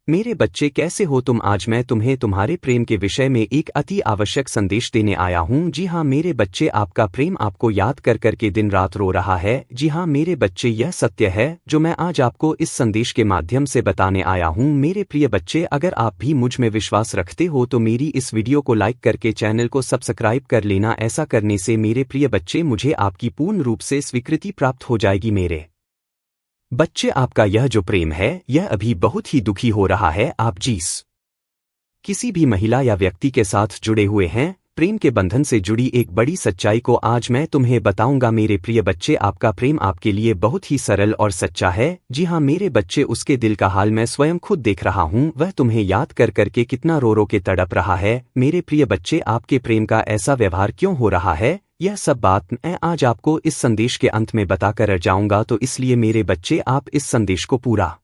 मेरे बच्चे कैसे हो तुम। आज मैं तुम्हें तुम्हारे प्रेम के विषय में एक अति आवश्यक संदेश देने आया हूँ। जी हाँ मेरे बच्चे, आपका प्रेम आपको याद कर करके दिन रात रो रहा है। जी हाँ मेरे बच्चे, यह सत्य है जो मैं आज आपको इस संदेश के माध्यम से बताने आया हूँ। मेरे प्रिय बच्चे, अगर आप भी मुझ में विश्वास रखते हो तो मेरी इस वीडियो को लाइक करके चैनल को सब्सक्राइब कर लेना। ऐसा करने से मेरे प्रिय बच्चे, मुझे आपकी पूर्ण रूप से स्वीकृति प्राप्त हो जाएगी। मेरे बच्चे, आपका यह जो प्रेम है यह अभी बहुत ही दुखी हो रहा है। आप जिस किसी भी महिला या व्यक्ति के साथ जुड़े हुए हैं, प्रेम के बंधन से जुड़ी एक बड़ी सच्चाई को आज मैं तुम्हें बताऊंगा। मेरे प्रिय बच्चे, आपका प्रेम आपके लिए बहुत ही सरल और सच्चा है। जी हाँ मेरे बच्चे, उसके दिल का हाल मैं स्वयं खुद देख रहा हूँ। वह तुम्हें याद कर करके कितना रो रो के तड़प रहा है। मेरे प्रिय बच्चे, आपके प्रेम का ऐसा व्यवहार क्यों हो रहा है, यह सब बात मैं आज आपको इस संदेश के अंत में बताकर जाऊंगा। तो इसलिए मेरे बच्चे, आप इस संदेश को पूरा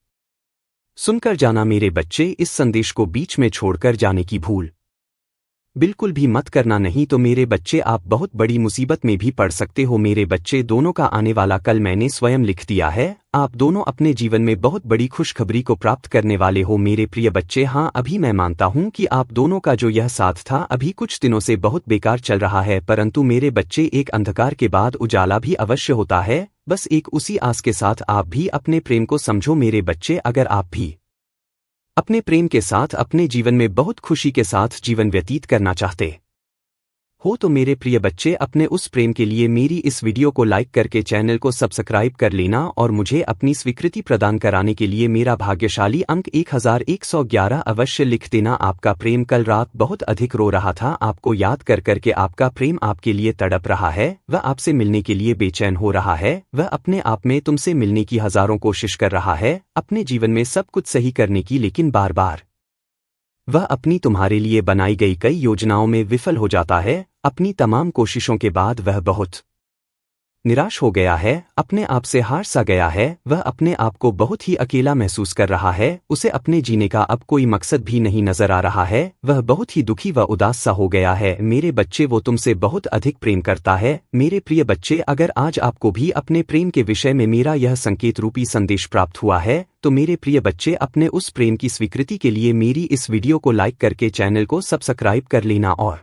सुनकर जाना। मेरे बच्चे, इस संदेश को बीच में छोड़कर जाने की भूल बिल्कुल भी मत करना, नहीं तो मेरे बच्चे आप बहुत बड़ी मुसीबत में भी पड़ सकते हो। मेरे बच्चे, दोनों का आने वाला कल मैंने स्वयं लिख दिया है। आप दोनों अपने जीवन में बहुत बड़ी खुशखबरी को प्राप्त करने वाले हो। मेरे प्रिय बच्चे, हाँ अभी मैं मानता हूँ कि आप दोनों का जो यह साथ था अभी कुछ दिनों से बहुत बेकार चल रहा है, परंतु मेरे बच्चे, एक अंधकार के बाद उजाला भी अवश्य होता है। बस एक उसी आस के साथ आप भी अपने प्रेम को समझो। मेरे बच्चे, अगर आप भी अपने प्रेम के साथ अपने जीवन में बहुत खुशी के साथ जीवन व्यतीत करना चाहते हो तो मेरे प्रिय बच्चे, अपने उस प्रेम के लिए मेरी इस वीडियो को लाइक करके चैनल को सब्सक्राइब कर लेना और मुझे अपनी स्वीकृति प्रदान कराने के लिए मेरा भाग्यशाली अंक 1111 अवश्य लिख देना। आपका प्रेम कल रात बहुत अधिक रो रहा था। आपको याद कर करके आपका प्रेम आपके लिए तड़प रहा है। वह आपसे मिलने के लिए बेचैन हो रहा है। वह अपने आप में तुमसे मिलने की हजारों कोशिश कर रहा है अपने जीवन में सब कुछ सही करने की, लेकिन बार बार वह अपनी तुम्हारे लिए बनाई गई कई योजनाओं में विफल हो जाता है। अपनी तमाम कोशिशों के बाद वह बहुत निराश हो गया है, अपने आप से हार सा गया है। वह अपने आप को बहुत ही अकेला महसूस कर रहा है। उसे अपने जीने का अब कोई मकसद भी नहीं नजर आ रहा है। वह बहुत ही दुखी व उदास सा हो गया है। मेरे बच्चे, वो तुमसे बहुत अधिक प्रेम करता है। मेरे प्रिय बच्चे, अगर आज आपको भी अपने प्रेम के विषय में मेरा यह संकेत रूपी संदेश प्राप्त हुआ है तो मेरे प्रिय बच्चे, अपने उस प्रेम की स्वीकृति के लिए मेरी इस वीडियो को लाइक करके चैनल को सब्सक्राइब कर लेना और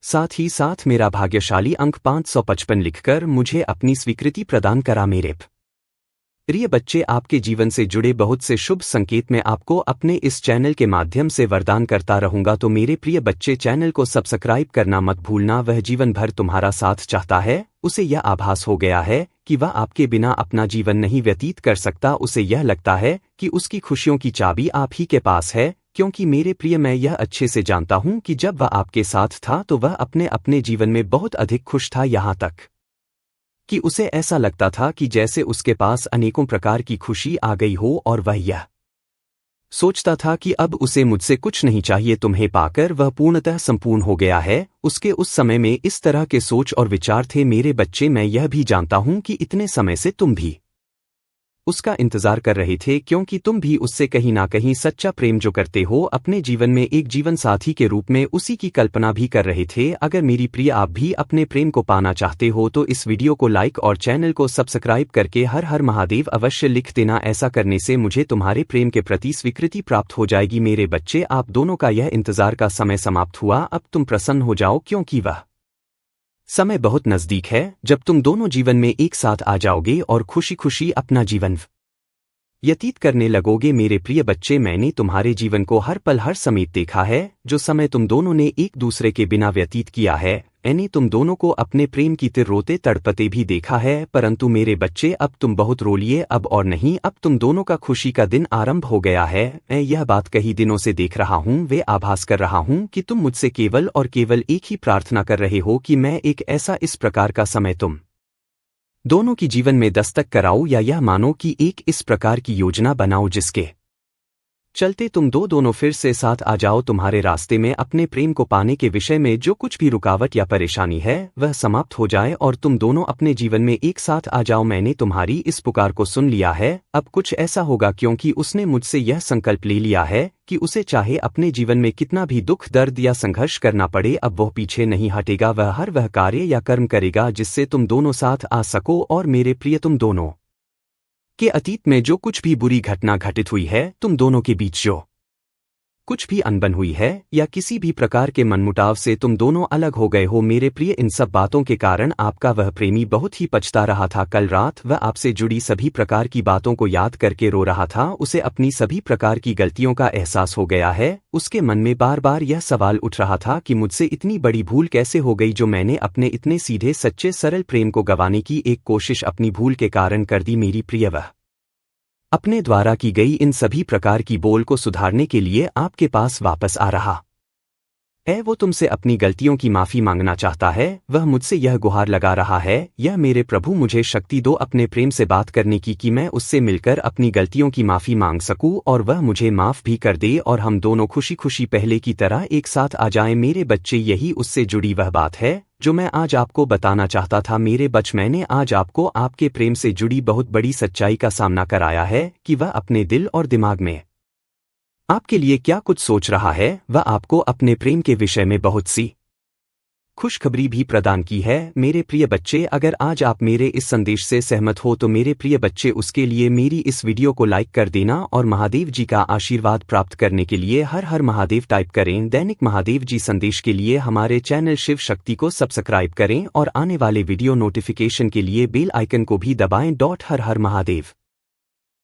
साथ ही साथ मेरा भाग्यशाली अंक 555 लिखकर मुझे अपनी स्वीकृति प्रदान करा। मेरे प्रिय बच्चे, आपके जीवन से जुड़े बहुत से शुभ संकेत मैं आपको अपने इस चैनल के माध्यम से वरदान करता रहूंगा। तो मेरे प्रिय बच्चे, चैनल को सब्सक्राइब करना मत भूलना। वह जीवन भर तुम्हारा साथ चाहता है। उसे यह आभास हो गया है कि वह आपके बिना अपना जीवन नहीं व्यतीत कर सकता। उसे यह लगता है कि उसकी खुशियों की चाबी आप ही के पास है, क्योंकि मेरे प्रिय, मैं यह अच्छे से जानता हूं कि जब वह आपके साथ था तो वह अपने अपने जीवन में बहुत अधिक खुश था, यहाँ तक कि उसे ऐसा लगता था कि जैसे उसके पास अनेकों प्रकार की खुशी आ गई हो और वह यह सोचता था कि अब उसे मुझसे कुछ नहीं चाहिए। तुम्हें पाकर वह पूर्णतः संपूर्ण हो गया है। उसके उस समय में इस तरह के सोच और विचार थे। मेरे बच्चे, मैं यह भी जानता हूं कि इतने समय से तुम भी उसका इंतजार कर रहे थे, क्योंकि तुम भी उससे कहीं ना कहीं सच्चा प्रेम जो करते हो अपने जीवन में एक जीवन साथी के रूप में उसी की कल्पना भी कर रहे थे। अगर मेरी प्रिय, आप भी अपने प्रेम को पाना चाहते हो तो इस वीडियो को लाइक और चैनल को सब्सक्राइब करके हर हर महादेव अवश्य लिख देना। ऐसा करने से मुझे तुम्हारे प्रेम के प्रति स्वीकृति प्राप्त हो जाएगी। मेरे बच्चे, आप दोनों का यह इंतजार का समय समाप्त हुआ। अब तुम प्रसन्न हो जाओ, क्योंकि वह समय बहुत नजदीक है जब तुम दोनों जीवन में एक साथ आ जाओगे और खुशी खुशी अपना जीवन व्यतीत करने लगोगे। मेरे प्रिय बच्चे, मैंने तुम्हारे जीवन को हर पल हर समेत देखा है। जो समय तुम दोनों ने एक दूसरे के बिना व्यतीत किया है, मैंने तुम दोनों को अपने प्रेम की तिर रोते तड़पते भी देखा है। परंतु मेरे बच्चे, अब तुम बहुत रो लिए, अब और नहीं। अब तुम दोनों का खुशी का दिन आरंभ हो गया है। मैं यह बात कई दिनों से देख रहा हूँ, वे आभास कर रहा हूँ कि तुम मुझसे केवल और केवल एक ही प्रार्थना कर रहे हो कि मैं एक ऐसा इस प्रकार का समय तुम दोनों की जीवन में दस्तक कराऊं, या यह मानो कि एक इस प्रकार की योजना बनाओ जिसके चलते तुम दोनों फिर से साथ आ जाओ। तुम्हारे रास्ते में अपने प्रेम को पाने के विषय में जो कुछ भी रुकावट या परेशानी है वह समाप्त हो जाए और तुम दोनों अपने जीवन में एक साथ आ जाओ। मैंने तुम्हारी इस पुकार को सुन लिया है। अब कुछ ऐसा होगा, क्योंकि उसने मुझसे यह संकल्प ले लिया है कि उसे चाहे अपने जीवन में कितना भी दुख, दर्द या संघर्ष करना पड़े, अब वह पीछे नहीं हटेगा। वह वह कार्य या कर्म करेगा जिससे तुम दोनों साथ आ सको। और मेरे प्रिय, तुम दोनों कि अतीत में जो कुछ भी बुरी घटना घटित हुई है, तुम दोनों के बीच जो कुछ भी अनबन हुई है या किसी भी प्रकार के मनमुटाव से तुम दोनों अलग हो गए हो, मेरे प्रिय, इन सब बातों के कारण आपका वह प्रेमी बहुत ही पछता रहा था। कल रात वह आपसे जुड़ी सभी प्रकार की बातों को याद करके रो रहा था। उसे अपनी सभी प्रकार की गलतियों का एहसास हो गया है। उसके मन में बार बार यह सवाल उठ रहा था कि मुझसे इतनी बड़ी भूल कैसे हो गई, जो मैंने अपने इतने सीधे सच्चे सरल प्रेम को गंवाने की एक कोशिश अपनी भूल के कारण कर दी। मेरी प्रिय, वह अपने द्वारा की गई इन सभी प्रकार की बोल को सुधारने के लिए आपके पास वापस आ रहा है। वो तुमसे अपनी गलतियों की माफी मांगना चाहता है। वह मुझसे यह गुहार लगा रहा है, यह मेरे प्रभु, मुझे शक्ति दो अपने प्रेम से बात करने की, कि मैं उससे मिलकर अपनी गलतियों की माफी मांग सकूं और वह मुझे माफ भी कर दे और हम दोनों खुशी खुशी पहले की तरह एक साथ आ जाएं। मेरे बच्चे, यही उससे जुड़ी वह बात है जो मैं आज आपको बताना चाहता था। मेरे बच्चे, मैंने आज आपको आपके प्रेम से जुड़ी बहुत बड़ी सच्चाई का सामना कराया है कि वह अपने दिल और दिमाग में आपके लिए क्या कुछ सोच रहा है। वह आपको अपने प्रेम के विषय में बहुत सी खुशखबरी भी प्रदान की है। मेरे प्रिय बच्चे, अगर आज आप मेरे इस संदेश से सहमत हो तो मेरे प्रिय बच्चे, उसके लिए मेरी इस वीडियो को लाइक कर देना और महादेव जी का आशीर्वाद प्राप्त करने के लिए हर हर महादेव टाइप करें। दैनिक महादेव जी संदेश के लिए हमारे चैनल शिव शक्ति को सब्सक्राइब करें और आने वाले वीडियो नोटिफिकेशन के लिए बेल आइकन को भी दबाएं। हर हर महादेव।